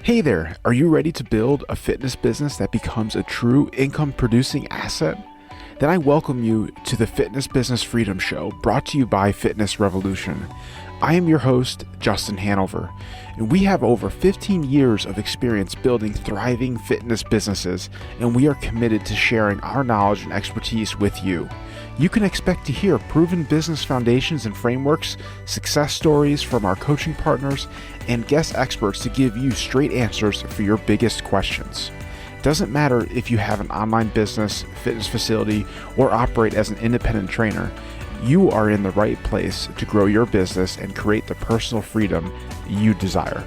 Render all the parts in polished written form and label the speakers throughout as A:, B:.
A: Hey there, are you ready to build a fitness business that becomes a true income producing asset? Then I welcome you to the Fitness Business Freedom Show, brought to you by Fitness Revolution. I am your host, Justin Hanover, and we have over 15 years of experience building thriving fitness businesses, and we are committed to sharing our knowledge and expertise with you. You can expect to hear proven business foundations and frameworks, success stories from our coaching partners, and guest experts to give you straight answers for your biggest questions. It doesn't matter if you have an online business, fitness facility, or operate as an independent trainer. You are in the right place to grow your business and create the personal freedom you desire.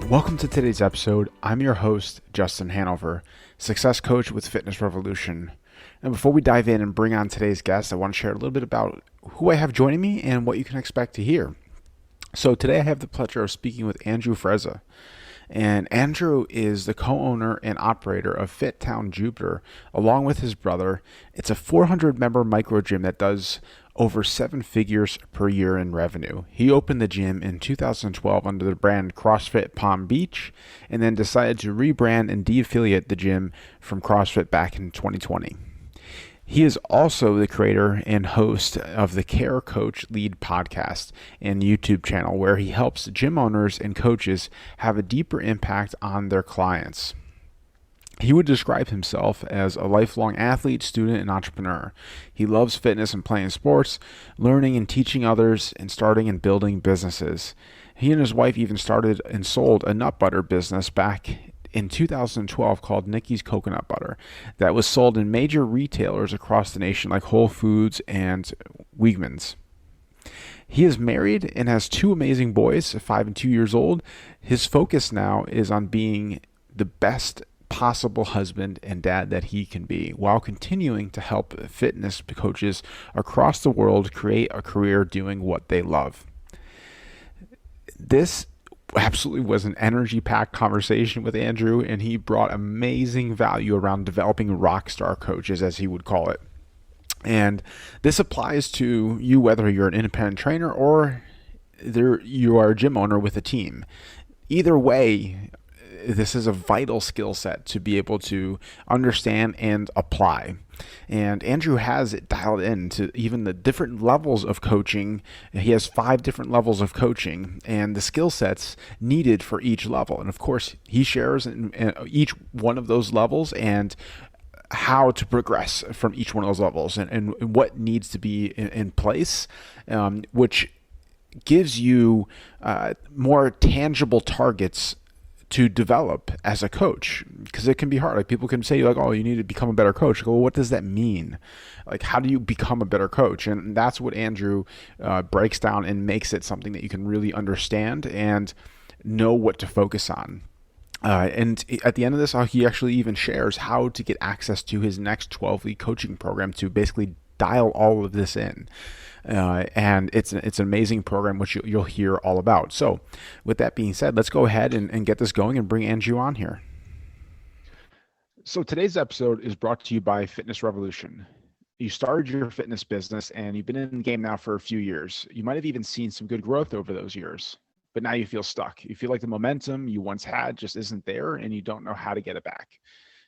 A: Welcome to today's episode. I'm your host, Justin Hanover, success coach with Fitness Revolution. And before we dive in and bring on today's guest, I want to share a little bit about who I have joining me and what you can expect to hear. So today I have the pleasure of speaking with Andrew Frezza. And Andrew is the co-owner and operator of Fit Town Jupiter, along with his brother. It's a 400-member micro gym that does over 7 figures per year in revenue. He opened the gym in 2012 under the brand CrossFit Palm Beach, and then decided to rebrand and de-affiliate the gym from CrossFit back in 2020. He is also the creator and host of the Care Coach Lead podcast and YouTube channel, where he helps gym owners and coaches have a deeper impact on their clients. He would describe himself as a lifelong athlete, student, and entrepreneur. He loves fitness and playing sports, learning and teaching others, and starting and building businesses. He and his wife even started and sold a nut butter business back in 2012 called Nikki's Coconut Butter that was sold in major retailers across the nation like Whole Foods and Wegmans. He is married and has 2 amazing boys, 5 and 2 years old. His focus now is on being the best possible husband and dad that he can be, while continuing to help fitness coaches across the world create a career doing what they love. This absolutely was an energy-packed conversation with Andrew, and he brought amazing value around developing rockstar coaches, as he would call it. And this applies to you whether you're an independent trainer or you are a gym owner with a team. Either way, this is a vital skill set to be able to understand and apply. And Andrew has it dialed in to even the different levels of coaching. He has 5 different levels of coaching and the skill sets needed for each level. And of course, he shares in each one of those levels and how to progress from each one of those levels and what needs to be in place, which gives you more tangible targets to develop as a coach, because it can be hard. Like, people can say, like, oh, you need to become a better coach. I go, well, what does that mean? Like, how do you become a better coach? And that's what Andrew breaks down and makes it something that you can really understand and know what to focus on. And at the end of this, he actually even shares how to get access to his next 12-week coaching program to basically dial all of this in. And it's an amazing program, which you'll hear all about. So with that being said, let's go ahead and get this going and bring Andrew on here. So today's episode is brought to you by Fitness Revolution. You started your fitness business and you've been in the game now for a few years. You might have even seen some good growth over those years, but now you feel stuck. You feel like the momentum you once had just isn't there and you don't know how to get it back.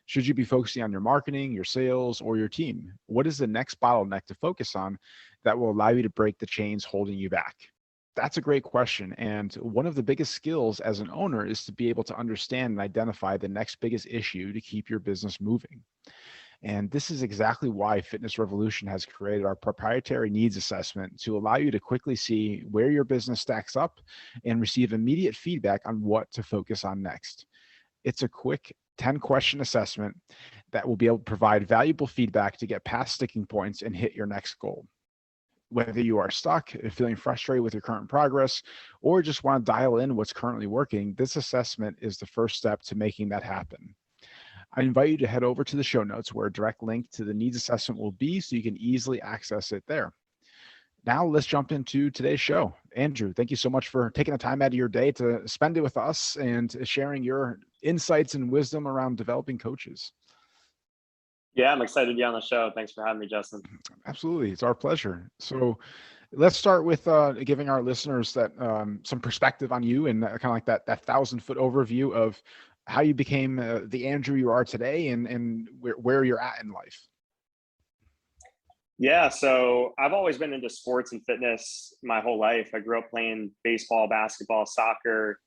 A: Should you be focusing on your marketing, your sales, or your team? What is the next bottleneck to focus on that will allow you to break the chains holding you back? That's a great question. And one of the biggest skills as an owner is to be able to understand and identify the next biggest issue to keep your business moving. And this is exactly why Fitness Revolution has created our proprietary needs assessment to allow you to quickly see where your business stacks up and receive immediate feedback on what to focus on next. It's a quick 10-question assessment that will be able to provide valuable feedback to get past sticking points and hit your next goal. Whether you are stuck, feeling frustrated with your current progress, or just want to dial in what's currently working, this assessment is the first step to making that happen. I invite you to head over to the show notes where a direct link to the needs assessment will be so you can easily access it there. Now let's jump into today's show. Andrew, thank you so much for taking the time out of your day to spend it with us and sharing your insights and wisdom around developing coaches.
B: Yeah, I'm excited to be on the show. Thanks for having me, Justin.
A: Absolutely. It's our pleasure. So Let's start with giving our listeners that some perspective on you and kind of like that 1,000-foot overview of how you became the Andrew you are today, and where you're at in life.
B: Yeah, so I've always been into sports and fitness my whole life. I grew up playing baseball, basketball, soccer,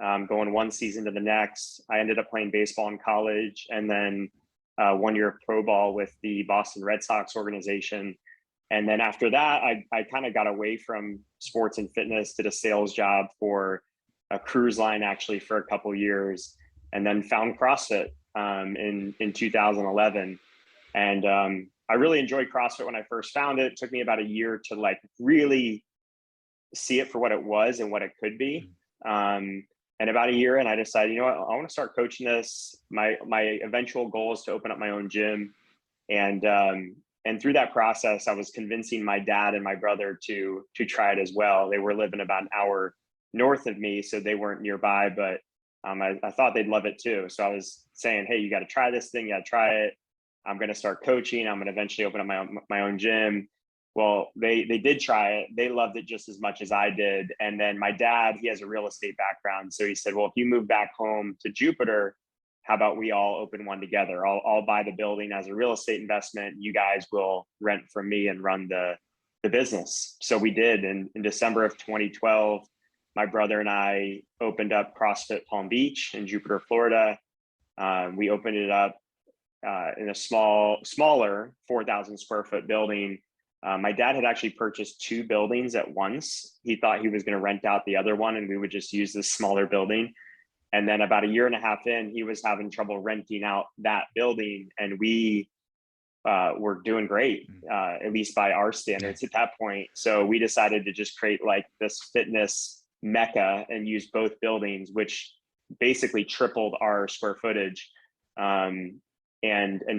B: going one season to the next. I ended up playing baseball in college, and then 1 year of pro ball with the Boston Red Sox organization. And then after that, I kind of got away from sports and fitness, did a sales job for a cruise line actually for a couple years, and then found CrossFit in 2011. And I really enjoyed CrossFit when I first found it. It took me about a year to like really see it for what it was and what it could be. And about a year in, I decided, you know what, I want to start coaching this. My eventual goal is to open up my own gym. And through that process, I was convincing my dad and my brother to try it as well. They were living about an hour north of me, so they weren't nearby, but I thought they'd love it too. So I was saying, hey, you got to try this thing. You got to try it. I'm going to start coaching. I'm going to eventually open up my own gym. Well, they did try it. They loved it just as much as I did. And then my dad, he has a real estate background. So he said, well, if you move back home to Jupiter, how about we all open one together? I'll buy the building as a real estate investment. You guys will rent from me and run the business. So we did. And in December of 2012, my brother and I opened up CrossFit Palm Beach in Jupiter, Florida. We opened it up in a smaller 4,000 square foot building. My dad had actually purchased two buildings at once. He thought he was going to rent out the other one and we would just use this smaller building. And then about a year and a half in, he was having trouble renting out that building. And we were doing great, at least by our standards at that point. So we decided to just create like this fitness mecca and use both buildings, which basically tripled our square footage. And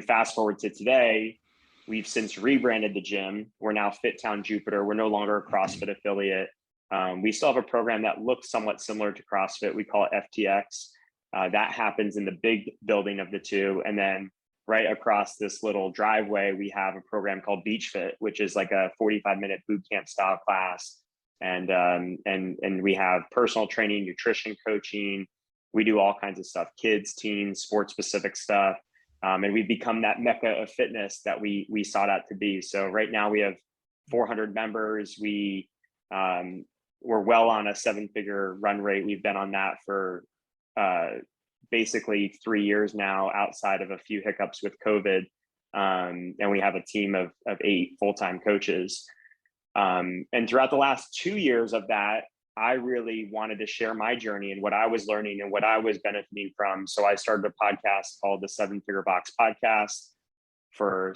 B: fast forward to today, we've since rebranded the gym. We're now Fit Town Jupiter. We're no longer a CrossFit affiliate. We still have a program that looks somewhat similar to CrossFit. We call it FTX. That happens in the big building of the two. And then right across this little driveway, we have a program called Beach Fit, which is like a 45-minute boot camp style class. And we have personal training, nutrition coaching. We do all kinds of stuff, kids, teens, sports specific stuff. And we've become that mecca of fitness that we sought out to be. So right now we have 400 members. We're well on a 7-figure run rate. We've been on that for basically 3 years now, outside of a few hiccups with COVID. And we have a team of 8 full-time coaches. And throughout the last 2 years of that, I really wanted to share my journey and what I was learning and what I was benefiting from. So I started a podcast called the 7-Figure Box Podcast for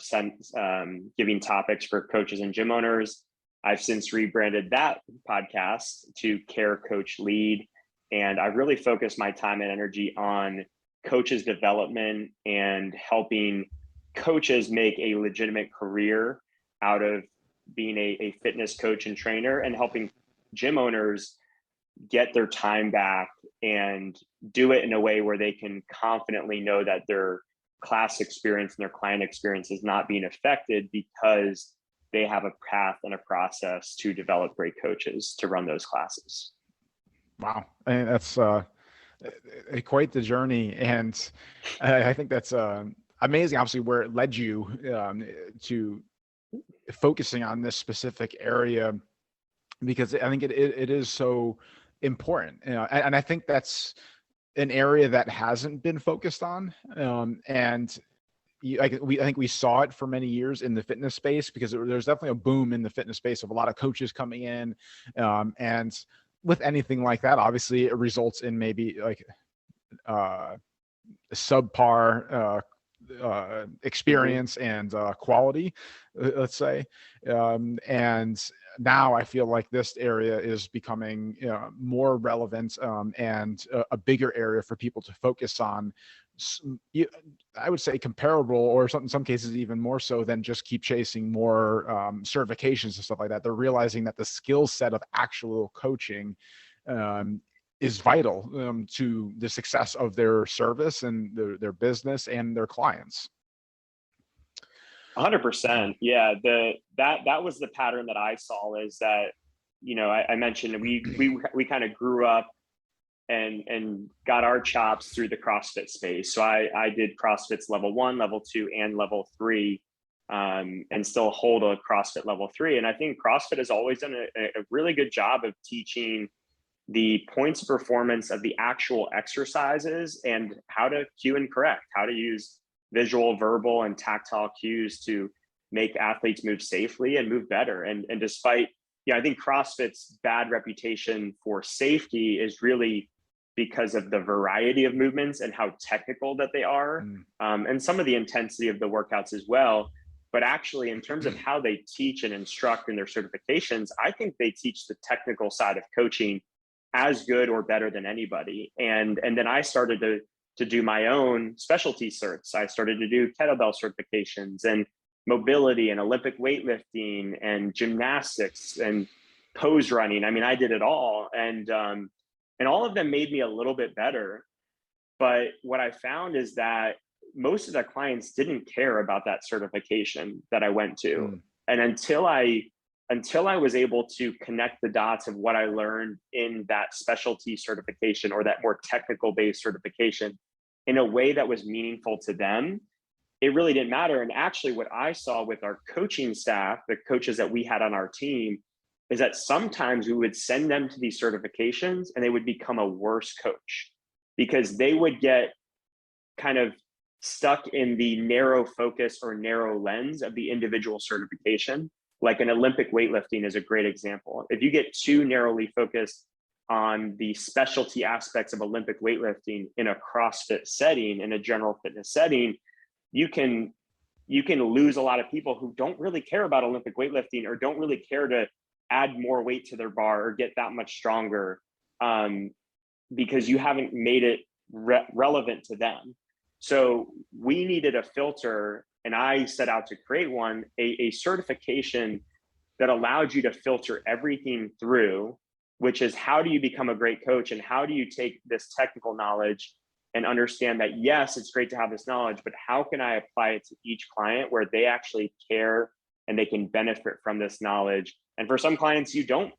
B: giving topics for coaches and gym owners. I've since rebranded that podcast to Care Coach Lead. And I've really focused my time and energy on coaches development and helping coaches make a legitimate career out of being a fitness coach and trainer, and helping gym owners get their time back and do it in a way where they can confidently know that their class experience and their client experience is not being affected because they have a path and a process to develop great coaches to run those classes.
A: Wow. I mean, that's quite the journey. And I think that's amazing, obviously, where it led you to focusing on this specific area, because I think it is so important. And I think that's an area that hasn't been focused on. And I think we saw it for many years in the fitness space, because there's definitely a boom in the fitness space of a lot of coaches coming in. And with anything like that, obviously it results in maybe like subpar experience and quality, let's say. And now I feel like this area is becoming more relevant and a bigger area for people to focus on. I would say comparable, or in some cases even more so than just keep chasing more certifications and stuff like that. They're realizing that the skill set of actual coaching is vital to the success of their service and their business and their clients.
B: 100%. Yeah. That was the pattern that I saw, is that, I mentioned we kind of grew up and got our chops through the CrossFit space. So I did CrossFit's level 1, level 2, and level 3, and still hold a CrossFit level 3. And I think CrossFit has always done a really good job of teaching the points of performance of the actual exercises and how to cue and correct, how to use visual, verbal, and tactile cues to make athletes move safely and move better. And despite, I think CrossFit's bad reputation for safety is really because of the variety of movements and how technical that they are, and some of the intensity of the workouts as well. But actually, in terms of how they teach and instruct in their certifications, I think they teach the technical side of coaching as good or better than anybody. And then I started to do my own specialty certs. I started to do kettlebell certifications and mobility and Olympic weightlifting and gymnastics and pose running. I mean, I did it all. And all of them made me a little bit better. But what I found is that most of the clients didn't care about that certification that I went to. And until I was able to connect the dots of what I learned in that specialty certification or that more technical based certification in a way that was meaningful to them, it really didn't matter. And actually what I saw with our coaching staff, the coaches that we had on our team, is that sometimes we would send them to these certifications and they would become a worse coach because they would get kind of stuck in the narrow focus or narrow lens of the individual certification. Like an Olympic weightlifting is a great example. If you get too narrowly focused on the specialty aspects of Olympic weightlifting in a CrossFit setting, in a general fitness setting, you can lose a lot of people who don't really care about Olympic weightlifting or don't really care to add more weight to their bar or get that much stronger, because you haven't made it relevant to them. So we needed a filter, and I set out to create one, a certification that allowed you to filter everything through, which is how do you become a great coach and how do you take this technical knowledge and understand that, yes, it's great to have this knowledge, but how can I apply it to each client where they actually care and they can benefit from this knowledge? And for some clients, you don't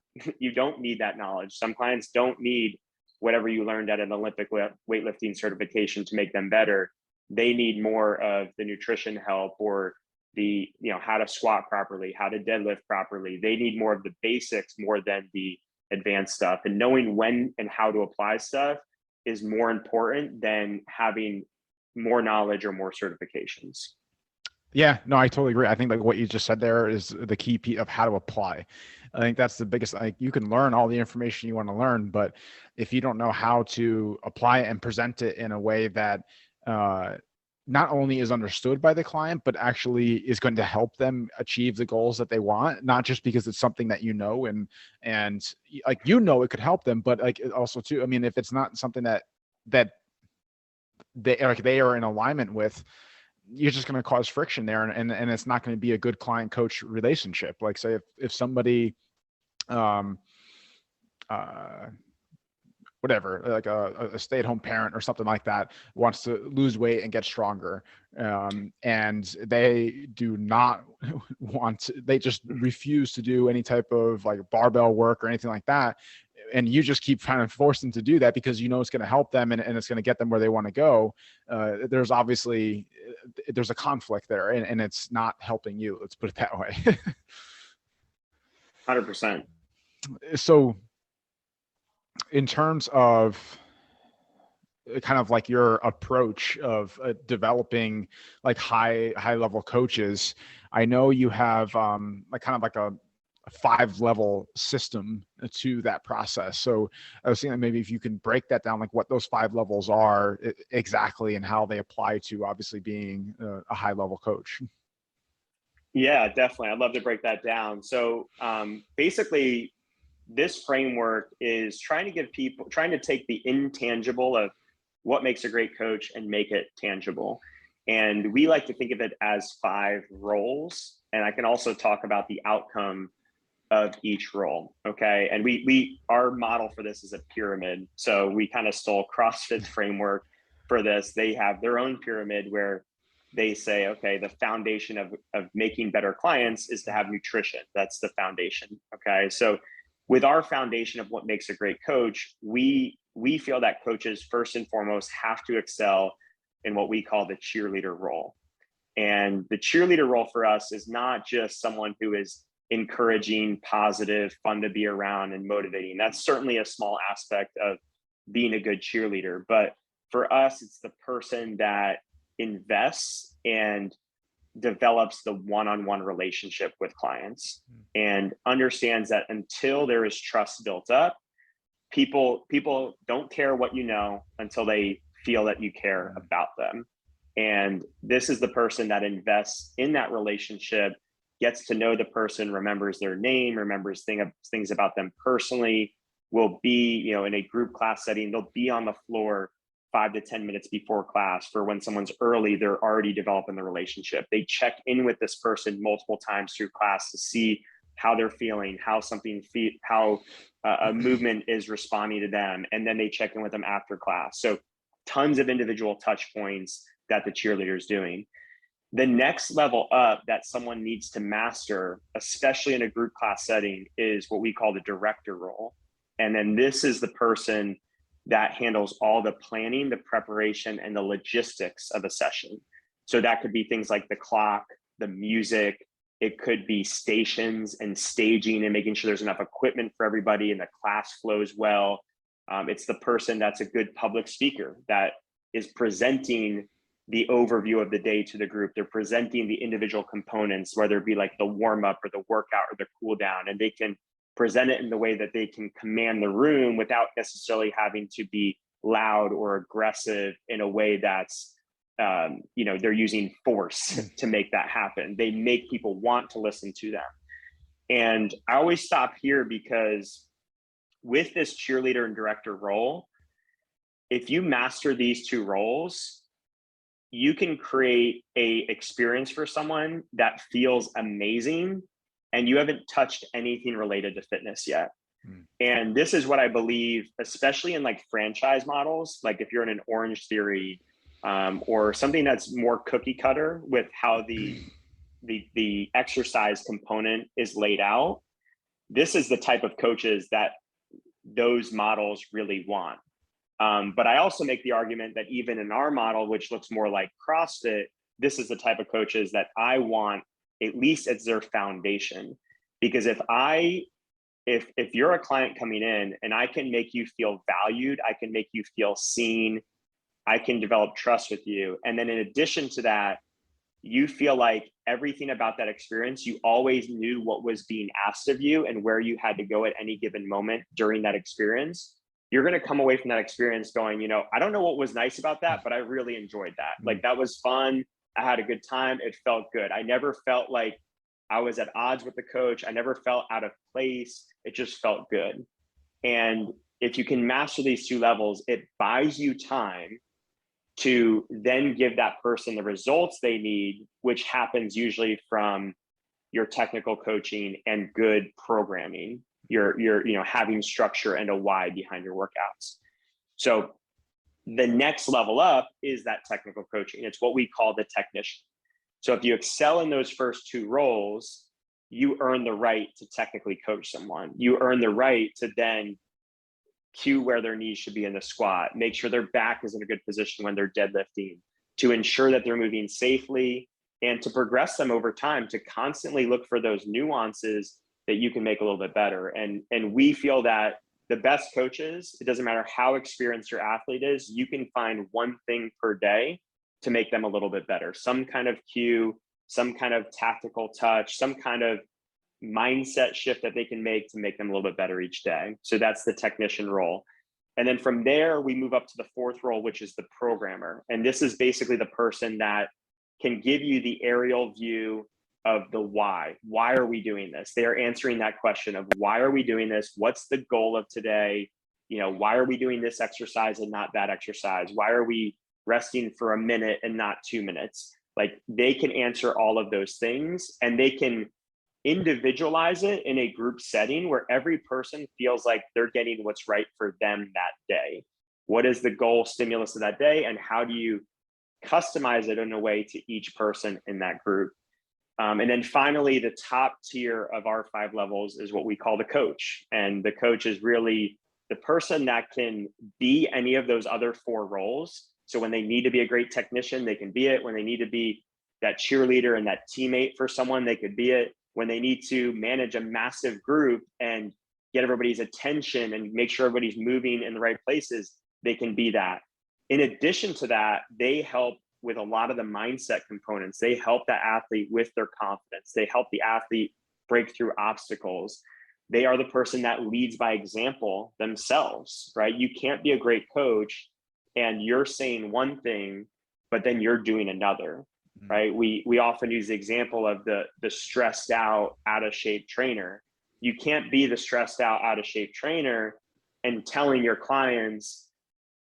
B: need that knowledge. Some clients don't need whatever you learned at an Olympic weightlifting certification to make them better. They need more of the nutrition help or the, how to squat properly, how to deadlift properly. They need more of the basics more than the advanced stuff. And knowing when and how to apply stuff is more important than having more knowledge or more certifications.
A: Yeah, no, I totally agree. I think like what you just said there is the key piece of how to apply. I think that's the biggest, like you can learn all the information you want to learn, but if you don't know how to apply it and present it in a way that not only is understood by the client, but actually is going to help them achieve the goals that they want, not just because it's something that and like, it could help them, but like also too, I mean, if it's not something that they are in alignment with, you're just going to cause friction there, and it's not going to be a good client coach relationship. Like say if somebody whatever, like a stay-at-home parent or something like that wants to lose weight and get stronger, and they do not they just refuse to do any type of like barbell work or anything like that, and you just keep trying to force them to do that because it's going to help them and it's going to get them where they want to go. There's obviously a conflict there, and it's not helping you. Let's put it that way.
B: 100%.
A: So in terms of kind of like your approach of developing like high level coaches, I know you have like kind of like a 5-level system to that process. So I was thinking maybe if you can break that down, like what those 5 levels are exactly and how they apply to obviously being a high level coach.
B: Yeah, definitely. I'd love to break that down. So basically, this framework is trying to take the intangible of what makes a great coach and make it tangible. And we like to think of it as 5 roles. And I can also talk about the outcome of each role. Okay. And our model for this is a pyramid. So we kind of stole CrossFit's framework for this. They have their own pyramid where they say, okay, the foundation of making better clients is to have nutrition. That's the foundation. Okay. So with our foundation of what makes a great coach, we feel that coaches first and foremost have to excel in what we call the cheerleader role. And the cheerleader role for us is not just someone who is encouraging, positive, fun to be around, and motivating. That's certainly a small aspect of being a good cheerleader. But for us, it's the person that invests and develops the one-on-one relationship with clients and understands that until there is trust built up, people don't care what you know until they feel that you care about them. And this is the person that invests in that relationship, gets to know the person, remembers their name, remembers things about them personally, will be, in a group class setting, they'll be on the floor 5 to 10 minutes before class. For when someone's early, they're already developing the relationship. They check in with this person multiple times through class to see how they're feeling, how a movement is responding to them. And then they check in with them after class. So tons of individual touch points that the cheerleader is doing. The next level up that someone needs to master, especially in a group class setting, is what we call the director role. And then this is the person that handles all the planning, the preparation, and the logistics of a session. So that could be things like the clock, the music. It could be stations and staging and making sure there's enough equipment for everybody and the class flows well. It's the person that's a good public speaker that is presenting the overview of the day to the group. They're presenting the individual components, whether it be like the warm up or the workout or the cool down, and they can present it in the way that they can command the room without necessarily having to be loud or aggressive in a way that's, they're using force to make that happen. They make people want to listen to them. And I always stop here because with this cheerleader and director role, if you master these two roles, you can create a experience for someone that feels amazing and you haven't touched anything related to fitness yet. And this is what I believe, especially in like franchise models, like if you're in an Orange Theory or something that's more cookie cutter with how the exercise component is laid out. This is the type of coaches that those models really want. But I also make the argument that even in our model, which looks more like CrossFit, this is the type of coaches that I want at least as their foundation. Because if you're a client coming in and I can make you feel valued, I can make you feel seen, I can develop trust with you. And then in addition to that, you feel like everything about that experience, you always knew what was being asked of you and where you had to go at any given moment during that experience. You're going to come away from that experience going, I don't know what was nice about that, but I really enjoyed that. Like that was fun. I had a good time. It felt good. I never felt like I was at odds with the coach. I never felt out of place. It just felt good. And if you can master these two levels, it buys you time to then give that person the results they need, which happens usually from your technical coaching and good programming. You're having structure and a why behind your workouts. So the next level up is that technical coaching. It's what we call the technician. So if you excel in those first two roles, you earn the right to technically coach someone. You earn the right to then cue where their knees should be in the squat, make sure their back is in a good position when they're deadlifting, to ensure that they're moving safely, and to progress them over time, to constantly look for those nuances that you can make a little bit better. And we feel that the best coaches, it doesn't matter how experienced your athlete is, you can find one thing per day to make them a little bit better. Some kind of cue, some kind of tactical touch, some kind of mindset shift that they can make to make them a little bit better each day. So that's the technician role. And then from there, we move up to the fourth role, which is the programmer. And this is basically the person that can give you the aerial view of the why. Why are we doing this? They are answering that question of why are we doing this? What's the goal of today? Why are we doing this exercise and not that exercise? Why are we resting for a minute and not 2 minutes? Like they can answer all of those things, and they can individualize it in a group setting where every person feels like they're getting what's right for them that day. What is the goal stimulus of that day? And how do you customize it in a way to each person in that group. And then finally, the top tier of our 5 levels is what we call the coach. And the coach is really the person that can be any of those other 4 roles. So when they need to be a great technician, they can be it. When they need to be that cheerleader and that teammate for someone, they could be it. When they need to manage a massive group and get everybody's attention and make sure everybody's moving in the right places, they can be that. In addition to that, they help with a lot of the mindset components. They help the athlete with their confidence. They help the athlete break through obstacles. They are the person that leads by example themselves, right? You can't be a great coach and you're saying one thing, but then you're doing another, right? We often use the example of the stressed out of shape trainer. You can't be the stressed out of shape trainer and telling your clients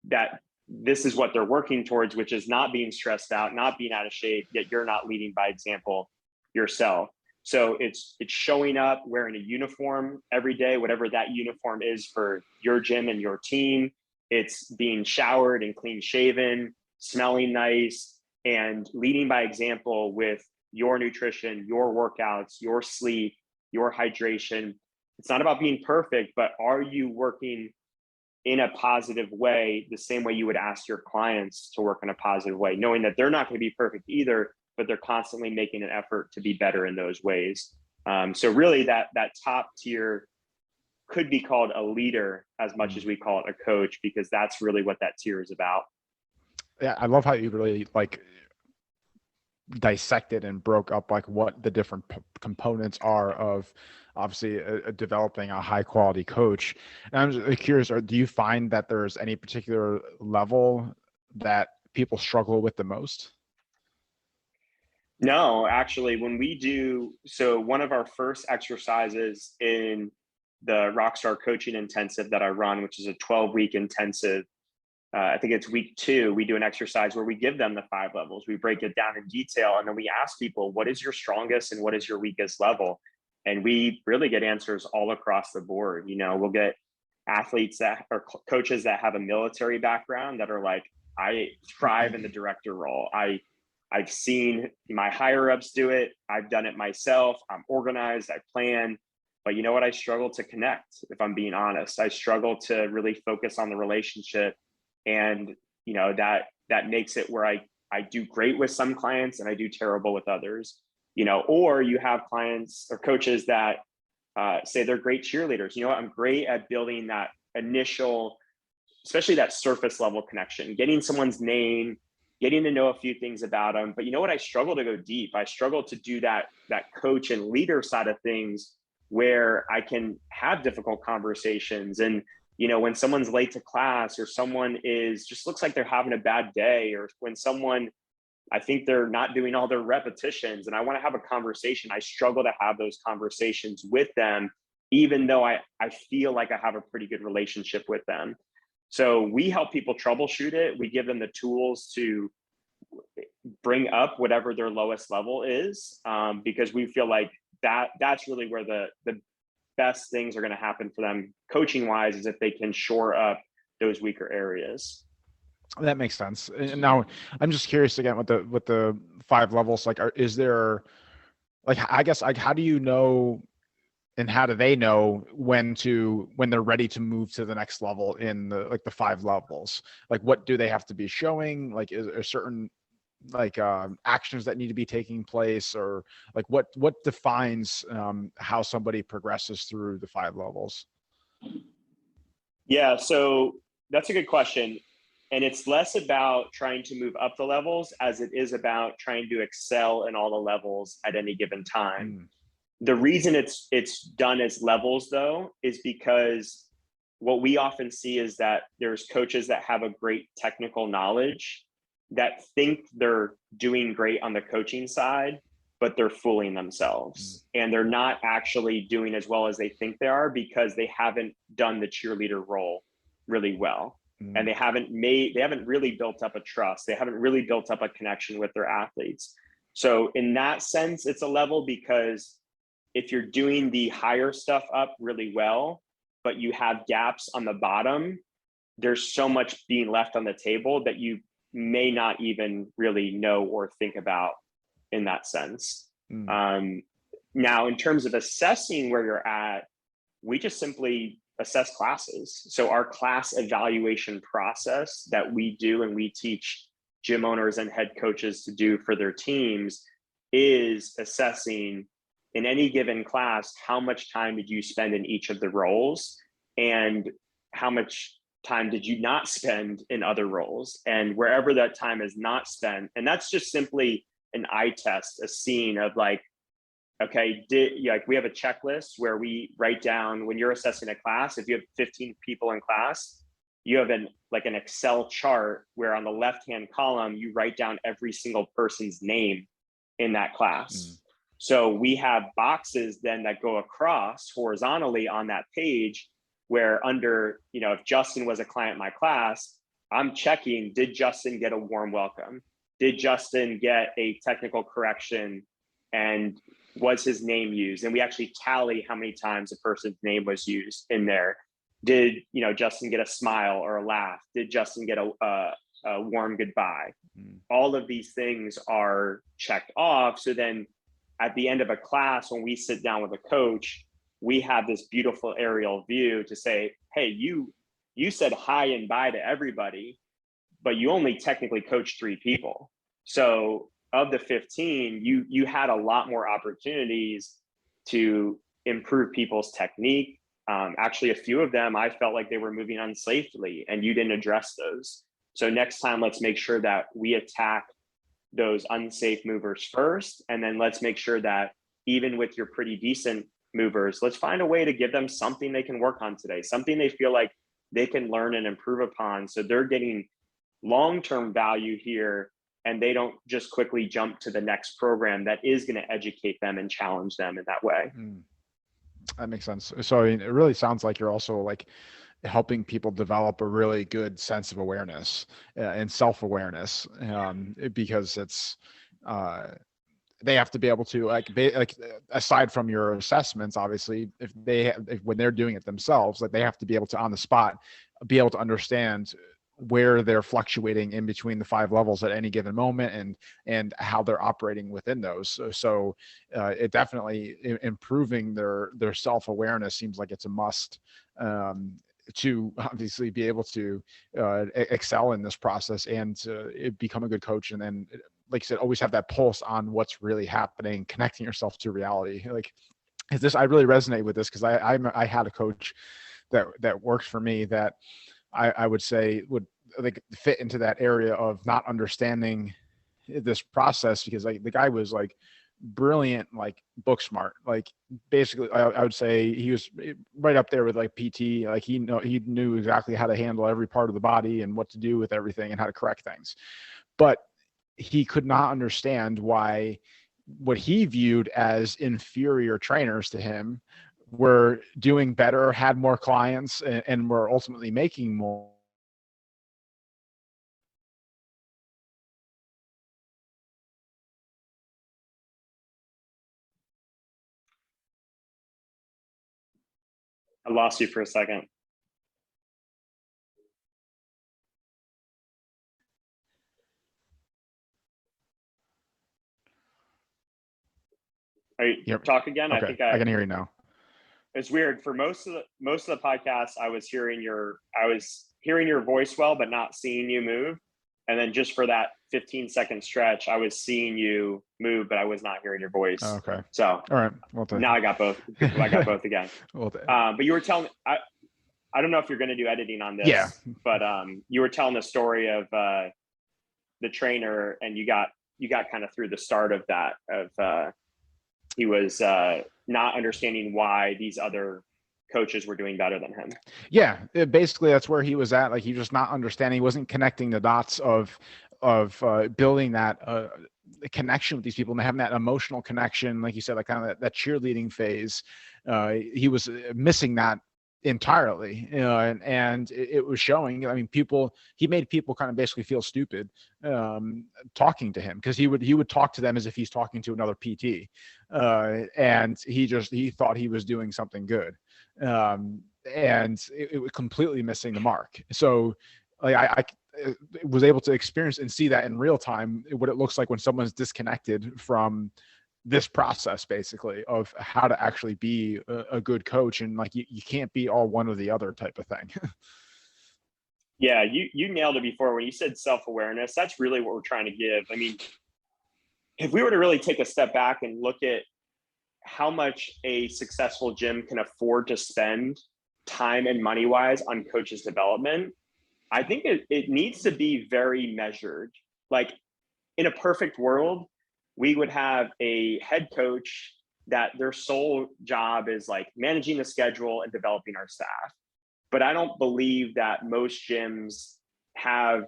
B: that this is what they're working towards, which is not being stressed out, not being out of shape, yet you're not leading by example yourself. So it's showing up wearing a uniform every day, whatever that uniform is for your gym and your team. It's being showered and clean shaven, smelling nice, and leading by example with your nutrition, your workouts, your sleep, your hydration. It's not about being perfect, but are you working in a positive way, the same way you would ask your clients to work in a positive way, knowing that they're not going to be perfect either, but they're constantly making an effort to be better in those ways. So really that top tier could be called a leader as much as we call it a coach, because that's really what that tier is about.
A: Yeah, I love how you really like dissected and broke up like what the different components are of obviously developing a high quality coach. And I'm just curious, do you find that there's any particular level that people struggle with the most?
B: No, actually, when we do, so one of our first exercises in the Rockstar coaching intensive that I run, which is a 12-week intensive, I think it's week 2, we do an exercise where we give them the 5 levels. We break it down in detail, and then we ask people, what is your strongest and what is your weakest level? And we really get answers all across the board. You know, we'll get athletes that or coaches that have a military background that are like, I thrive in the director role. I've seen my higher ups do it. I've done it myself. I'm organized. I plan. But you know what? I struggle to connect, if I'm being honest. I struggle to really focus on the relationship. And, you know, that makes it where I do great with some clients and I do terrible with others, you know. Or you have clients or coaches that say they're great cheerleaders. You know what? I'm great at building that initial, especially that surface level connection, getting someone's name, getting to know a few things about them. But you know what? I struggle to go deep. I struggle to do that coach and leader side of things where I can have difficult conversations. And, you know, when someone's late to class or someone just looks like they're having a bad day, or when someone, I think they're not doing all their repetitions and I want to have a conversation, I struggle to have those conversations with them, even though I feel like I have a pretty good relationship with them. So we help people troubleshoot it. We give them the tools to bring up whatever their lowest level is, because we feel like that's really where the best things are going to happen for them coaching wise, is if they can shore up those weaker areas.
A: That makes sense. And now I'm just curious again with the 5 levels, like, is there, like, I guess, like, how do you know and how do they know when they're ready to move to the next level in the 5 levels? Like, what do they have to be showing? Like, is there certain like actions that need to be taking place, or like what defines how somebody progresses through the 5 levels?
B: Yeah, so that's a good question. And it's less about trying to move up the levels as it is about trying to excel in all the levels at any given time. The reason it's done as levels, though, is because what we often see is that there's coaches that have a great technical knowledge that think they're doing great on the coaching side, but they're fooling themselves. And they're not actually doing as well as they think they are because they haven't done the cheerleader role really well. And they haven't really built up a trust. They haven't really built up a connection with their athletes. So in that sense, it's a level, because if you're doing the higher stuff up really well, but you have gaps on the bottom, there's so much being left on the table that you may not even really know or think about in that sense. Now, in terms of assessing where you're at, we just simply assess classes. So our class evaluation process that we do and we teach gym owners and head coaches to do for their teams is assessing in any given class, how much time did you spend in each of the roles and how much time did you not spend in other roles, and wherever that time is not spent. And that's just simply an eye test, a scene of like, okay, we have a checklist where we write down when you're assessing a class, if you have 15 people in class, you have an Excel chart where on the left-hand column, you write down every single person's name in that class. So we have boxes then that go across horizontally on that page where under, if Justin was a client in my class, I'm checking, did Justin get a warm welcome? Did Justin get a technical correction? And was his name used? And we actually tally how many times a person's name was used in there. Did, Justin get a smile or a laugh? Did Justin get a warm goodbye? All of these things are checked off. So then at the end of a class, when we sit down with a coach, we have this beautiful aerial view to say, hey, you said hi and bye to everybody, but you only technically coached 3 people. So of the 15, you had a lot more opportunities to improve people's technique. Actually, a few of them, I felt like they were moving unsafely and you didn't address those. So next time, let's make sure that we attack those unsafe movers first. And then let's make sure that even with your pretty decent movers, let's find a way to give them something they can work on today, something they feel like they can learn and improve upon. So they're getting long-term value here and they don't just quickly jump to the next program that is going to educate them and challenge them in that way.
A: That makes sense. So it really sounds like you're also like helping people develop a really good sense of awareness and self-awareness, because it's they have to be able to like aside from your assessments, obviously, if when they're doing it themselves, like they have to be able to on the spot be able to understand where they're fluctuating in between the 5 levels at any given moment and how they're operating within those. So it definitely improving their self-awareness seems like it's a must to obviously be able to excel in this process and to become a good coach. And then, like you said, always have that pulse on what's really happening, connecting yourself to reality. Like I really resonate with this because I had a coach that worked for me that I would say would like fit into that area of not understanding this process, because like the guy was like brilliant, like book smart, like basically I would say he was right up there with like PT. Like he knew exactly how to handle every part of the body and what to do with everything and how to correct things. But he could not understand why what he viewed as inferior trainers to him were doing better, had more clients, and were ultimately making more.
B: I lost you for a second. Are you talk again?
A: Okay.
B: I think
A: I can hear you now.
B: It's weird. For most of the podcast, I was hearing your voice well, but not seeing you move. And then just for that 15-second stretch, I was seeing you move, but I was not hearing your voice.
A: Okay.
B: So
A: all right. Well,
B: now I got both. I got both again. But you were telling, I don't know if you're going to do editing on this, but you were telling the story of the trainer, and you got kind of through the start of that he was not understanding why these other coaches were doing better than him.
A: Yeah, basically that's where he was at. Like he was not understanding, he wasn't connecting the dots of building that connection with these people and having that emotional connection, like you said, like kind of that cheerleading phase. He was missing that entirely, and it was showing. I mean, he made people kind of basically feel stupid talking to him, because he would talk to them as if he's talking to another PT, and he thought he was doing something good, and it was completely missing the mark. So like
C: was able to experience and see that in real time, what it looks like when someone's disconnected from this process, basically, of how to actually be a good coach. And like, you can't be all one or the other type of thing.
B: Yeah, you nailed it before when you said self-awareness. That's really what we're trying to give. I mean, if we were to really take a step back and look at how much a successful gym can afford to spend time and money wise on coaches development, I think it needs to be very measured. Like, in a perfect world, we would have a head coach that their sole job is like managing the schedule and developing our staff. But I don't believe that most gyms have,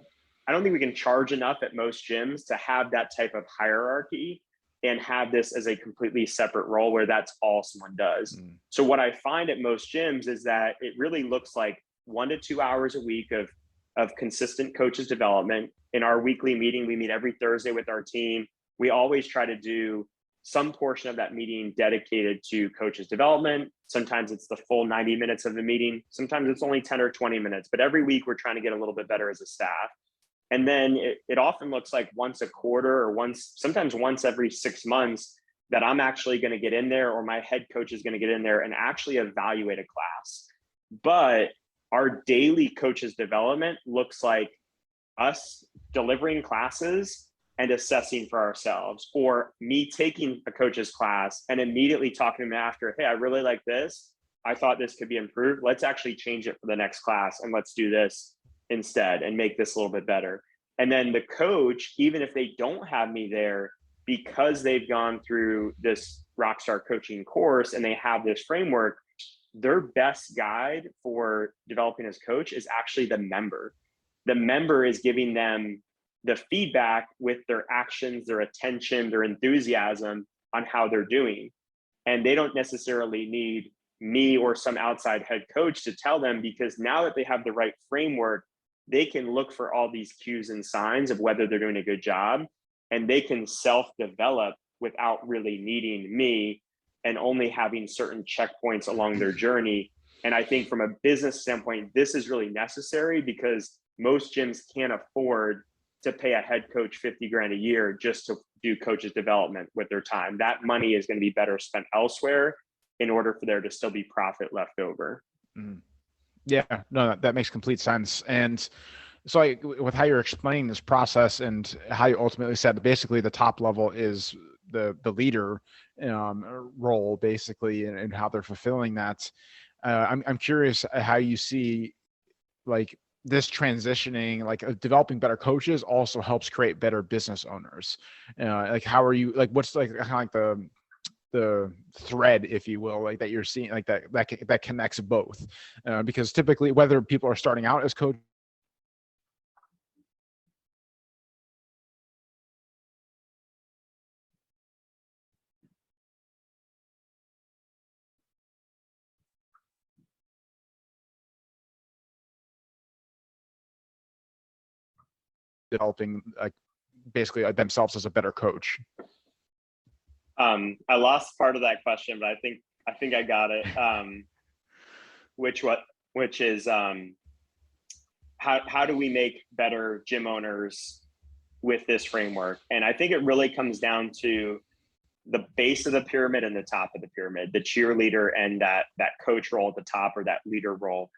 B: I don't think we can charge enough at most gyms to have that type of hierarchy and have this as a completely separate role where that's all someone does. So what I find at most gyms is that it really looks like 1 to 2 hours a week of consistent coaches development. In our weekly meeting, we meet every Thursday with our team. We always try to do some portion of that meeting dedicated to coaches development. Sometimes it's the full 90 minutes of the meeting. Sometimes it's only 10 or 20 minutes, but every week we're trying to get a little bit better as a staff. And then it often looks like once a quarter or sometimes once every 6 months that I'm actually going to get in there, or my head coach is going to get in there and actually evaluate a class. But our daily coaches development looks like us delivering classes and assessing for ourselves, or me taking a coach's class and immediately talking to them after, hey, I really like this. I thought this could be improved. Let's actually change it for the next class and let's do this instead and make this a little bit better. And then the coach, even if they don't have me there, because they've gone through this Rockstar coaching course and they have this framework, their best guide for developing as coach is actually the member. The member is giving them the feedback with their actions, their attention, their enthusiasm on how they're doing. And they don't necessarily need me or some outside head coach to tell them, because now that they have the right framework, they can look for all these cues and signs of whether they're doing a good job, and they can self-develop without really needing me and only having certain checkpoints along their journey. And I think from a business standpoint, this is really necessary because most gyms can't afford to pay a head coach 50 grand a year just to do coaches development with their time. That money is going to be better spent elsewhere in order for there to still be profit left over.
C: Yeah, no, that makes complete sense. And so with how you're explaining this process and how you ultimately said that basically the top level is the leader role, basically, and how they're fulfilling that. I'm curious how you see like this transitioning, like developing better coaches also helps create better business owners. Like, how are you, like, what's like kind of like the thread, if you will, like that you're seeing, like that connects both, because typically whether people are starting out as coaches developing like basically themselves as a better coach.
B: I lost part of that question, but I think I got it. Which is how do we make better gym owners with this framework? And I think it really comes down to the base of the pyramid and the top of the pyramid, the cheerleader and that coach role at the top, or that leader role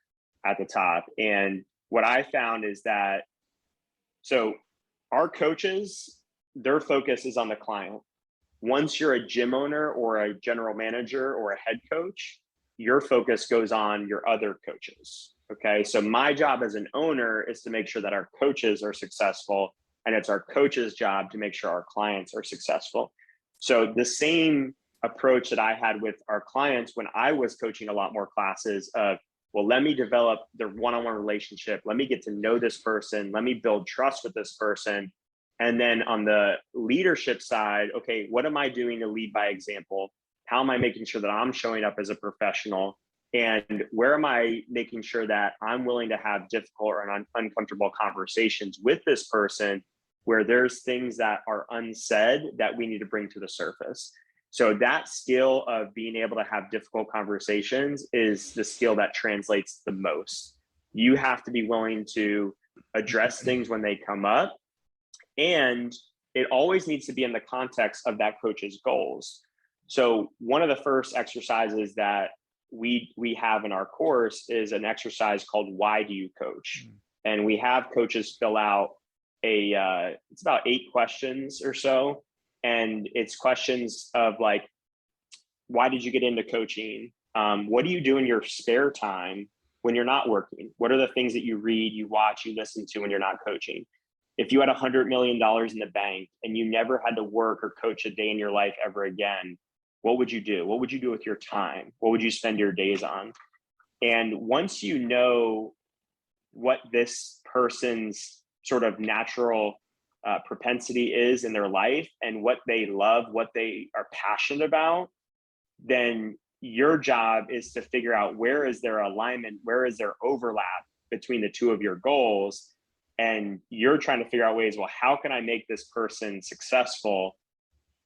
B: at the top. And what I found is that, so our coaches, their focus is on the client. Once you're a gym owner or a general manager or a head coach, your focus goes on your other coaches. Okay. So my job as an owner is to make sure that our coaches are successful, and it's our coaches' job to make sure our clients are successful. So the same approach that I had with our clients when I was coaching a lot more classes of, well, let me develop the one-on-one relationship. Let me get to know this person. Let me build trust with this person. And then on the leadership side, okay, what am I doing to lead by example? How am I making sure that I'm showing up as a professional? And where am I making sure that I'm willing to have difficult or uncomfortable conversations with this person, where there's things that are unsaid that we need to bring to the surface? So that skill of being able to have difficult conversations is the skill that translates the most. You have to be willing to address things when they come up. And it always needs to be in the context of that coach's goals. So one of the first exercises that we have in our course is an exercise called Why Do You Coach? And we have coaches fill out it's about 8 questions or so. And it's questions of like, why did you get into coaching? What do you do in your spare time when you're not working? What are the things that you read, you watch, you listen to when you're not coaching? If you had $100 million in the bank and you never had to work or coach a day in your life ever again, what would you do? What would you do with your time? What would you spend your days on? And once you know what this person's sort of natural propensity is in their life and what they love, what they are passionate about, then your job is to figure out where is their alignment, where is their overlap between the two of your goals. And you're trying to figure out ways, well, how can I make this person successful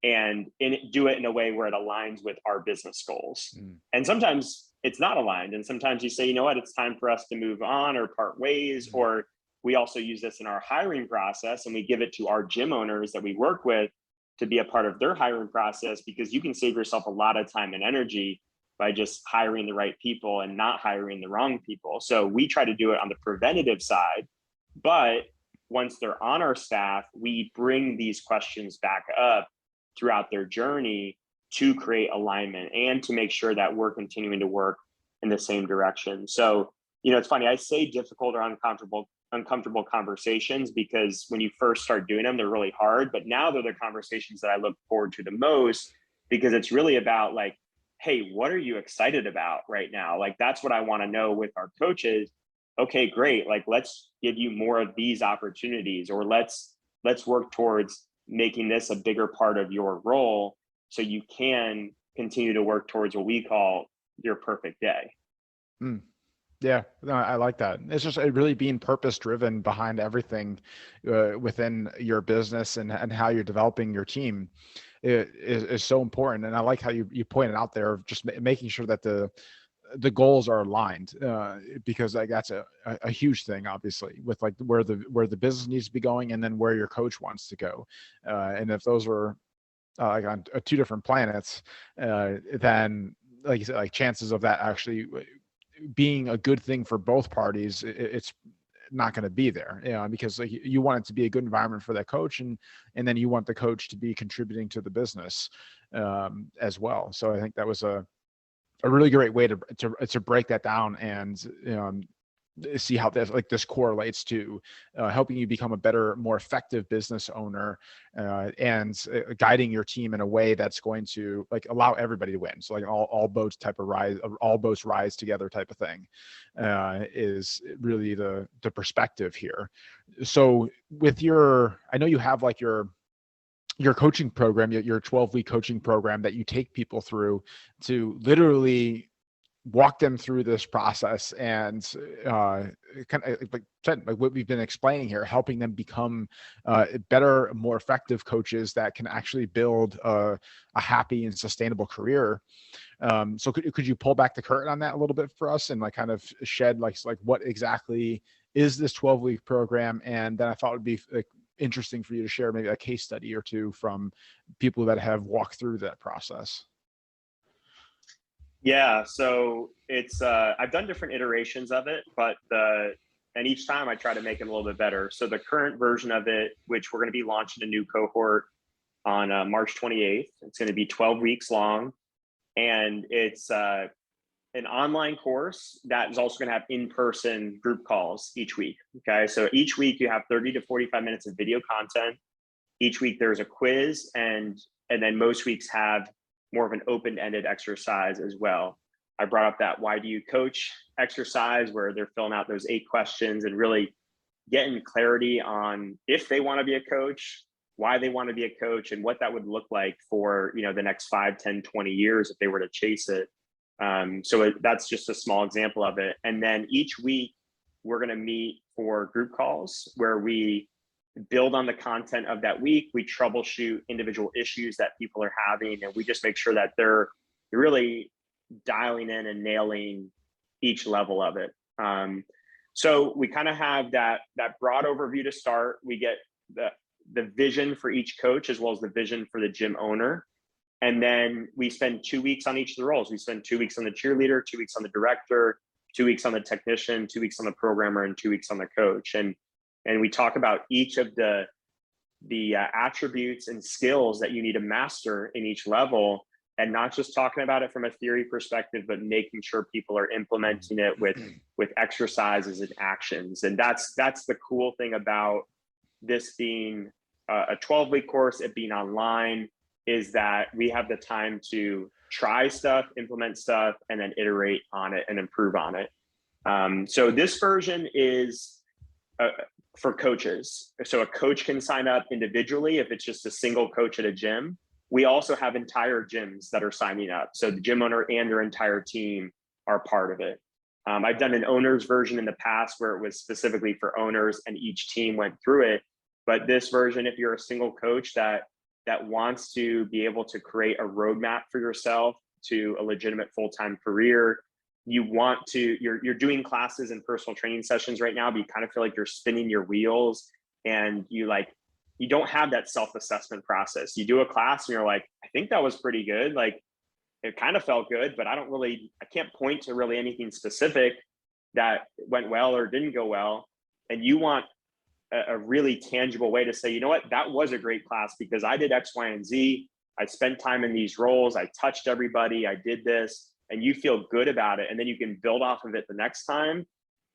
B: and do it in a way where it aligns with our business goals? And sometimes it's not aligned. And sometimes you say, you know what, it's time for us to move on or part ways. Or we also use this in our hiring process, and we give it to our gym owners that we work with to be a part of their hiring process, because you can save yourself a lot of time and energy by just hiring the right people and not hiring the wrong people. So we try to do it on the preventative side. But once they're on our staff, we bring these questions back up throughout their journey to create alignment and to make sure that we're continuing to work in the same direction. So, it's funny, I say difficult or uncomfortable conversations because when you first start doing them, they're really hard. But now they're the conversations that I look forward to the most, because it's really about like, hey, what are you excited about right now? Like, that's what I want to know with our coaches. Okay, great. Like, let's give you more of these opportunities, or let's work towards making this a bigger part of your role so you can continue to work towards what we call your perfect day.
C: Yeah, no, I like that. It's just really being purpose driven behind everything within your business and how you're developing your team is so important. And I like how you pointed out there, just making sure that the goals are aligned, because like that's a huge thing, obviously, with like where the business needs to be going and then where your coach wants to go. And if those are like on 2 different planets, then like you said, like chances of that actually being a good thing for both parties, it's not going to be there, because like you want it to be a good environment for that coach, and then you want the coach to be contributing to the business as well. So I think that was a really great way to break that down and see how this correlates to helping you become a better, more effective business owner, and guiding your team in a way that's going to like allow everybody to win. So like all boats rise together type of thing is really the perspective here. So with I know you have like your coaching program, your 12-week coaching program that you take people through to literally walk them through this process and kind of like what we've been explaining here, helping them become better, more effective coaches that can actually build a happy and sustainable career. So could you pull back the curtain on that a little bit for us and like kind of shed like what exactly is this 12-week program? And then I thought it would be like interesting for you to share maybe a case study or 2 from people that have walked through that process.
B: Yeah, so it's I've done different iterations of it, but and each time I try to make it a little bit better. So the current version of it, which we're going to be launching a new cohort on March 28th, it's going to be 12 weeks long, and it's an online course that is also going to have in-person group calls each week. Okay, so each week you have 30 to 45 minutes of video content. Each week there's a quiz, and then most weeks have more of an open-ended exercise as well. I brought up that Why Do You Coach exercise, where they're filling out those 8 questions and really getting clarity on if they want to be a coach, why they want to be a coach, and what that would look like for the next 5, 10, 20 years if they were to chase it. So that's just a small example of it. And then each week we're going to meet for group calls where we build on the content of that week. We troubleshoot individual issues that people are having, and we just make sure that they're really dialing in and nailing each level of it. So we kind of have that broad overview to start. We get the vision for each coach as well as the vision for the gym owner. And then we spend 2 weeks on each of the roles. We spend 2 weeks on the cheerleader, 2 weeks on the director, 2 weeks on the technician, 2 weeks on the programmer, and 2 weeks on the coach. And we talk about each of the attributes and skills that you need to master in each level, and not just talking about it from a theory perspective, but making sure people are implementing it with exercises and actions. And that's the cool thing about this being a 12-week course, it being online, is that we have the time to try stuff, implement stuff, and then iterate on it and improve on it. So this version is for coaches. So a coach can sign up individually if it's just a single coach at a gym. We also have entire gyms that are signing up. So the gym owner and their entire team are part of it. I've done an owner's version in the past where it was specifically for owners and each team went through it. But this version, if you're a single coach that wants to be able to create a roadmap for yourself to a legitimate full-time career, you're doing classes and personal training sessions right now, but you kind of feel like you're spinning your wheels and you don't have that self-assessment process. You do a class and you're like, I think that was pretty good. Like, it kind of felt good, but I can't point to really anything specific that went well or didn't go well. And you want a really tangible way to say, you know what, that was a great class because I did X, Y, and Z. I spent time in these roles. I touched everybody. I did this, and you feel good about it. And then you can build off of it the next time.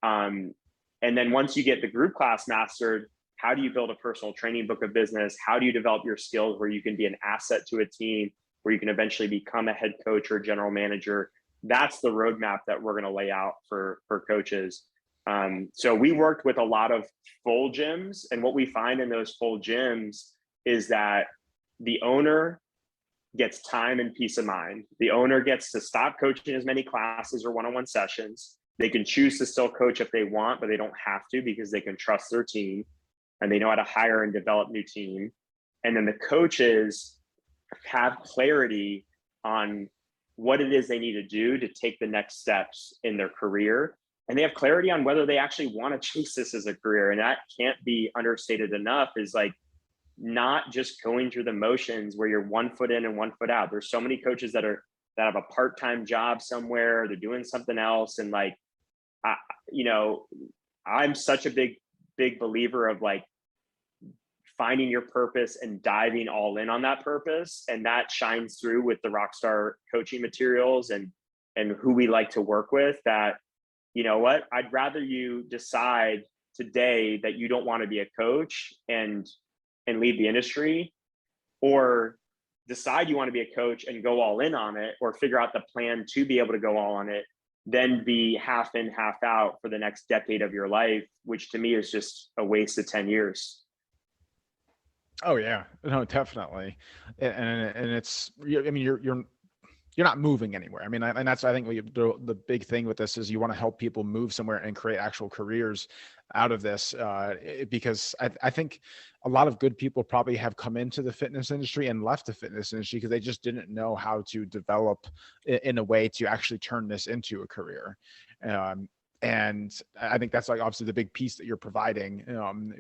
B: And then once you get the group class mastered, how do you build a personal training book of business? How do you develop your skills where you can be an asset to a team, where you can eventually become a head coach or a general manager? That's the roadmap that we're going to lay out for coaches. So we worked with a lot of full gyms, and what we find in those full gyms is that the owner gets time and peace of mind. The owner gets to stop coaching as many classes or one-on-one sessions. They can choose to still coach if they want, but they don't have to because they can trust their team and they know how to hire and develop new team. And then the coaches have clarity on what it is they need to do to take the next steps in their career. And they have clarity on whether they actually want to chase this as a career. And that can't be understated enough, is like not just going through the motions where you're 1 foot in and 1 foot out. There's so many coaches that have a part-time job somewhere, they're doing something else. And like, I'm such a big believer of like finding your purpose and diving all in on that purpose. And that shines through with the Rockstar coaching materials and who we like to work with. That, you know what, I'd rather you decide today that you don't want to be a coach and leave the industry, or decide you want to be a coach and go all in on it, or figure out the plan to be able to go all on it, then be half in, half out for the next decade of your life, which to me is just a waste of 10 years.
C: Oh yeah, no, definitely. And it's, I mean, you're not moving anywhere. I mean, and that's, I think the big thing with this is you want to help people move somewhere and create actual careers out of this, because I think a lot of good people probably have come into the fitness industry and left the fitness industry because they just didn't know how to develop in a way to actually turn this into a career. And I think that's like obviously the big piece that you're providing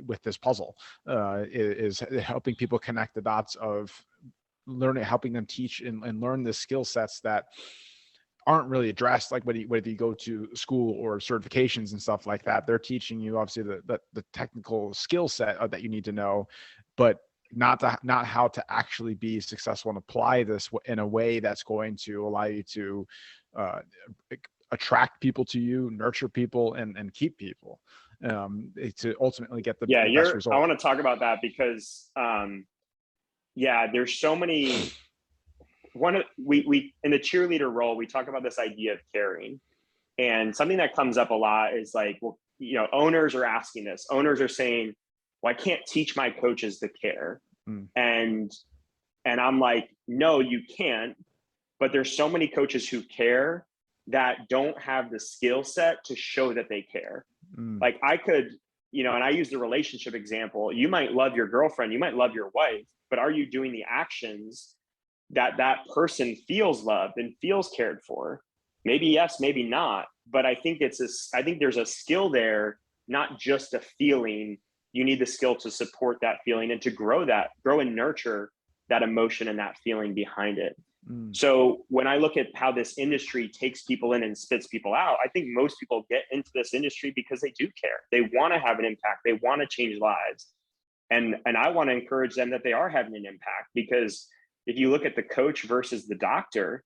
C: with this puzzle, is helping people connect the dots of learning, helping them teach and learn the skill sets that aren't really addressed, like whether you go to school or certifications and stuff like that. They're teaching you obviously the technical skill set that you need to know, but not how to actually be successful and apply this in a way that's going to allow you to attract people to you, nurture people, and keep people, to ultimately get the best result.
B: I want to talk about that because there's so many. We in the cheerleader role, we talk about this idea of caring, and something that comes up a lot is like, well, owners are asking this. Owners are saying, well, I can't teach my coaches to care. And I'm like, no, you can't. But there's so many coaches who care that don't have the skill set to show that they care. Like I could, and I use the relationship example. You might love your girlfriend, you might love your wife, but are you doing the actions that person feels loved and feels cared for? Maybe yes, maybe not. but I think I think there's a skill there, not just a feeling. You need the skill to support that feeling and to grow and nurture that emotion and that feeling behind it. So when I look at how this industry takes people in and spits people out, I think most people get into this industry because they do care. They want to have an impact. They want to change lives. And I want to encourage them that they are having an impact, because if you look at the coach versus the doctor,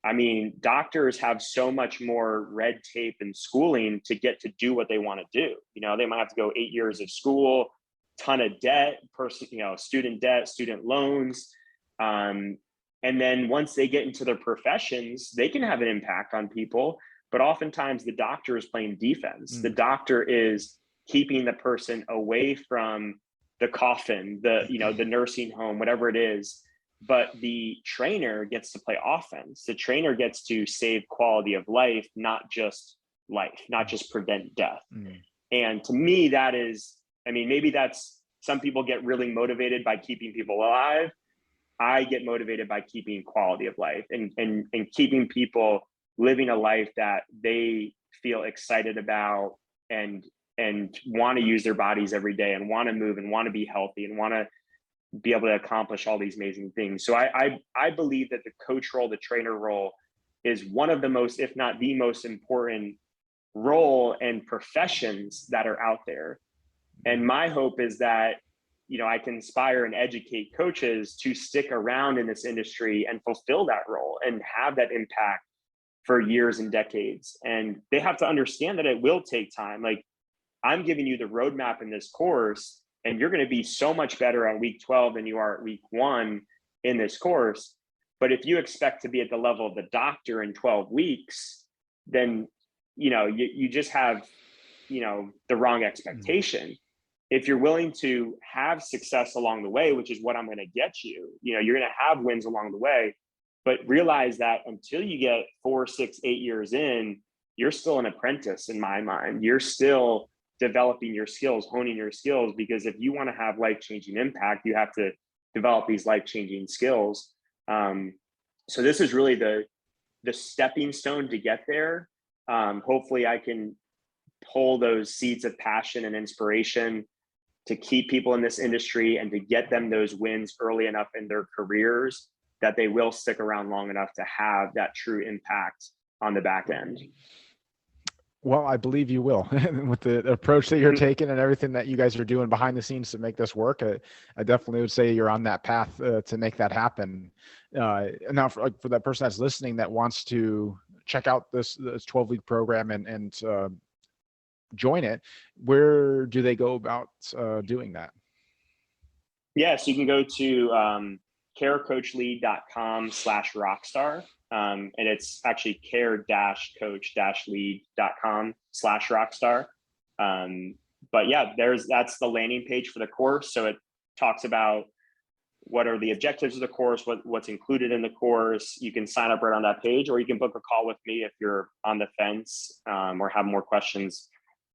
B: I mean, doctors have so much more red tape and schooling to get to do what they want to do. You know, they might have to go 8 years of school, ton of debt, student debt, student loans. And then once they get into their professions, they can have an impact on people. But oftentimes the doctor is playing defense. The doctor is keeping the person away from the coffin, the nursing home, whatever it is. But the trainer gets to play offense. The trainer gets to save quality of life, not just prevent death. And to me, that is, I mean, maybe that's, some people get really motivated by keeping people alive. I get motivated by keeping quality of life and keeping people living a life that they feel excited about and want to use their bodies every day and want to move and want to be healthy and want to be able to accomplish all these amazing things. So I believe that the coach role, the trainer role, is one of the most, if not the most important role and professions that are out there. And my hope is that, I can inspire and educate coaches to stick around in this industry and fulfill that role and have that impact for years and decades. And they have to understand that it will take time. Like, I'm giving you the roadmap in this course, and you're going to be so much better on week 12 than you are at week 1 in this course. But if you expect to be at the level of the doctor in 12 weeks, then, you just have, the wrong expectation. If you're willing to have success along the way, which is what I'm going to get you, you're going to have wins along the way, but realize that until you get 4, 6, 8 years in, you're still an apprentice in my mind. You're still developing your skills, honing your skills, because if you want to have life-changing impact, you have to develop these life-changing skills. So this is really the stepping stone to get there. Hopefully I can pull those seeds of passion and inspiration to keep people in this industry and to get them those wins early enough in their careers that they will stick around long enough to have that true impact on the back end.
C: Well, I believe you will. With the approach that you're taking and everything that you guys are doing behind the scenes to make this work, I definitely would say you're on that path to make that happen. Now, for that person that's listening that wants to check out this 12-week program and join it, where do they go about doing that?
B: Yeah, so you can go to carecoachlead.com/rockstar. And it's actually care-coach-lead.com/rockstar. But yeah, that's the landing page for the course. So it talks about what are the objectives of the course, what's included in the course. You can sign up right on that page, or you can book a call with me if you're on the fence or have more questions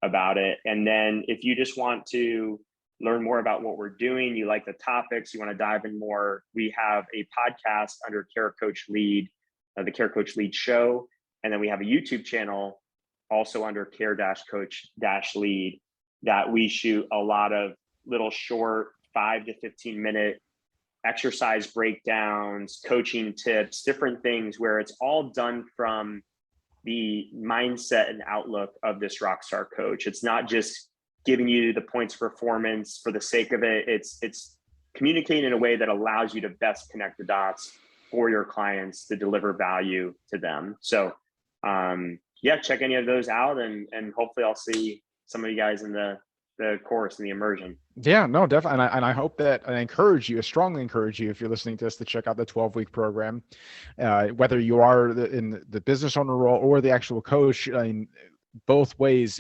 B: about it. And then if you just want to learn more about what we're doing, you like the topics, you want to dive in more, we have a podcast under Care Coach Lead, the Care Coach Lead Show. And then we have a YouTube channel also under Care-Coach-Lead that we shoot a lot of little short 5 to 15 minute exercise breakdowns, coaching tips, different things where it's all done from the mindset and outlook of this Rockstar coach. It's not just giving you the points of performance for the sake of it. It's communicating in a way that allows you to best connect the dots for your clients to deliver value to them. So yeah, check any of those out, and hopefully I'll see some of you guys in the course and the immersion.
C: Yeah, no, definitely. And I hope that I strongly encourage you, if you're listening to this, to check out the 12-week program, whether you are in the business owner role or the actual coach. I mean, both ways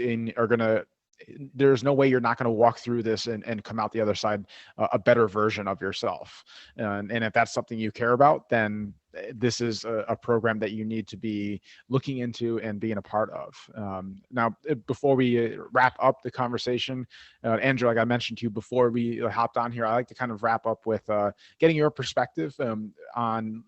C: there's no way you're not going to walk through this and come out the other side a better version of yourself. And if that's something you care about, then this is a program that you need to be looking into and being a part of. Now, before we wrap up the conversation, Andrew, like I mentioned to you before we hopped on here, I like to kind of wrap up with getting your perspective on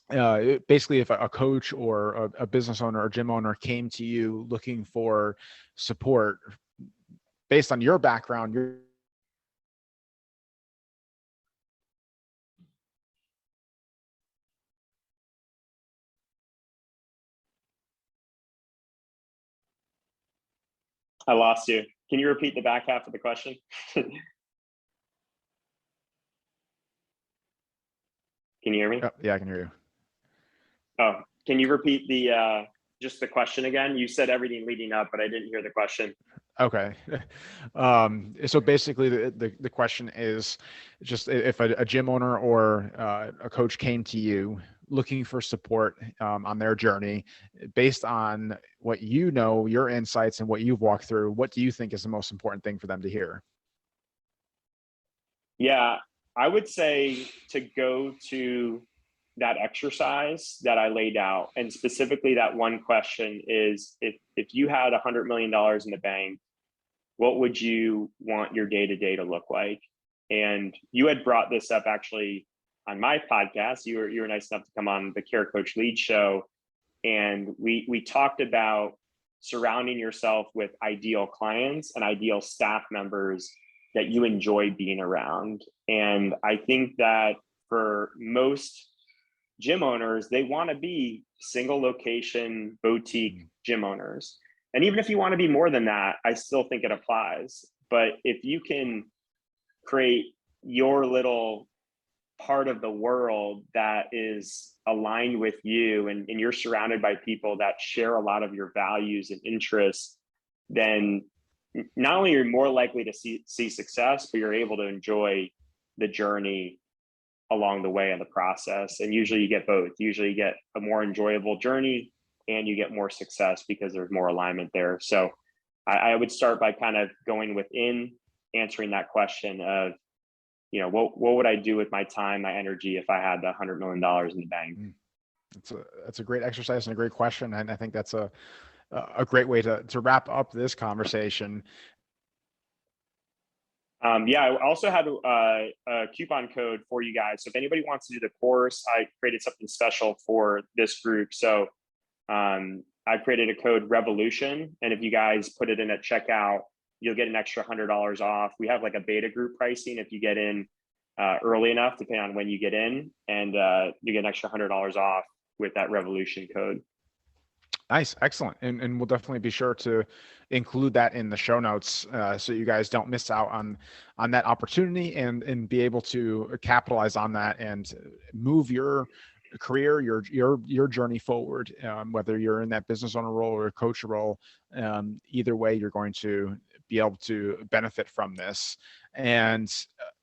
C: basically if a coach or a business owner or gym owner came to you looking for support based on your background,
B: I lost you. Can you repeat the back half of the question? Can you hear me?
C: Oh, yeah, I can hear you.
B: Oh, can you repeat the just the question again? You said everything leading up, but I didn't hear the question.
C: Okay. So basically the question is just if a gym owner or a coach came to you looking for support on their journey, based on what you know, your insights and what you've walked through, what do you think is the most important thing for them to hear?
B: Yeah, I would say to go to that exercise that I laid out, and specifically that one question is, if you had $100 million in the bank, what would you want your day-to-day to look like? And you had brought this up actually on my podcast. You were nice enough to come on the Care Coach Lead show, and we talked about surrounding yourself with ideal clients and ideal staff members that you enjoy being around. And I think that for most gym owners, they want to be single location boutique gym owners. And even if you want to be more than that, I still think it applies. But if you can create your little part of the world that is aligned with you, and you're surrounded by people that share a lot of your values and interests, then not only are you more likely to see success, but you're able to enjoy the journey along the way in the process. And usually you get both. Usually you get a more enjoyable journey and you get more success because there's more alignment there. So I would start by kind of going within, answering that question of, what would I do with my time, my energy, if I had the $100 million in the bank?
C: That's a great exercise and a great question. And I think that's a great way to wrap up this conversation.
B: I also had a coupon code for you guys. So if anybody wants to do the course, I created something special for this group. So I created a code REVOLUTION. And if you guys put it in at checkout, you'll get an extra $100 off. We have like a beta group pricing if you get in early enough, depending on when you get in, and you get an extra $100 off with that REVOLUTION code.
C: Nice. Excellent. And we'll definitely be sure to include that in the show notes so you guys don't miss out on that opportunity and be able to capitalize on that and move your career, your journey forward, whether you're in that business owner role or a coach role. Either way, you're going to be able to benefit from this. And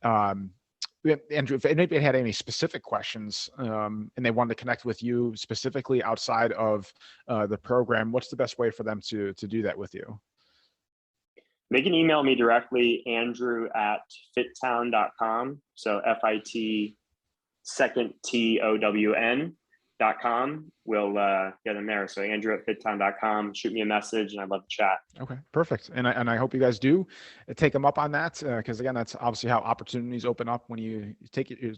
C: Andrew, if anybody had any specific questions and they wanted to connect with you specifically outside of the program, what's the best way for them to do that with you?
B: They can email me directly, Andrew@fittown.com. So FIT second TOWN.com. We'll get them there. So Andrew@fittown.com. Shoot me a message and I'd love to chat.
C: Okay, perfect. And I hope you guys do take them up on that because again, that's obviously how opportunities open up when you take it, you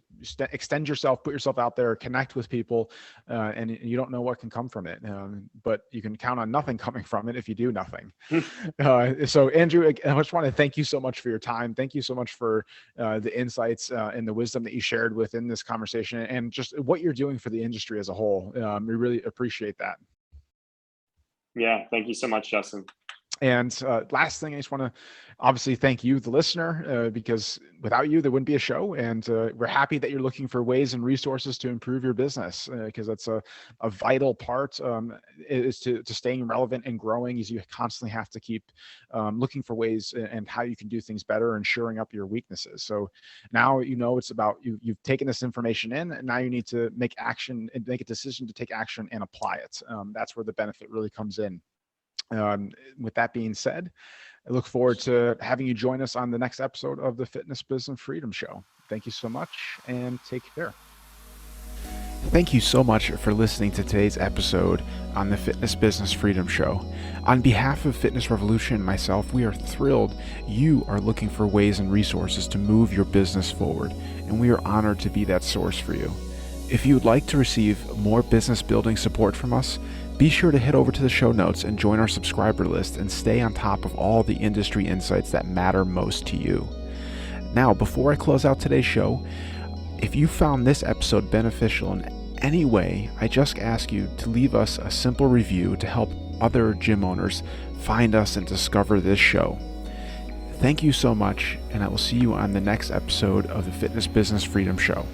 C: extend yourself, put yourself out there, connect with people, and you don't know what can come from it. But you can count on nothing coming from it if you do nothing. So Andrew, I just want to thank you so much for your time. Thank you so much for the insights and the wisdom that you shared within this conversation and just what you're doing for the industry as a whole. We really appreciate that.
B: Yeah, thank you so much, Justin.
C: And last thing, I just want to obviously thank you, the listener, because without you, there wouldn't be a show. And we're happy that you're looking for ways and resources to improve your business because that's a vital part is to staying relevant and growing is you constantly have to keep looking for ways and how you can do things better and shoring up your weaknesses. So now, it's about you've taken this information in and now you need to make action and make a decision to take action and apply it. That's where the benefit really comes in. With that being said, I look forward to having you join us on the next episode of the Fitness Business Freedom Show. Thank you so much and take care. Thank you so much for listening to today's episode on the Fitness Business Freedom Show. On behalf of Fitness Revolution and myself, we are thrilled you are looking for ways and resources to move your business forward, and we are honored to be that source for you.
A: If you would like to receive more business building support from us, be sure to head over to the show notes and join our subscriber list and stay on top of all the industry insights that matter most to you. Now, before I close out today's show, if you found this episode beneficial in any way, I just ask you to leave us a simple review to help other gym owners find us and discover this show. Thank you so much, and I will see you on the next episode of the Fitness Business Freedom Show.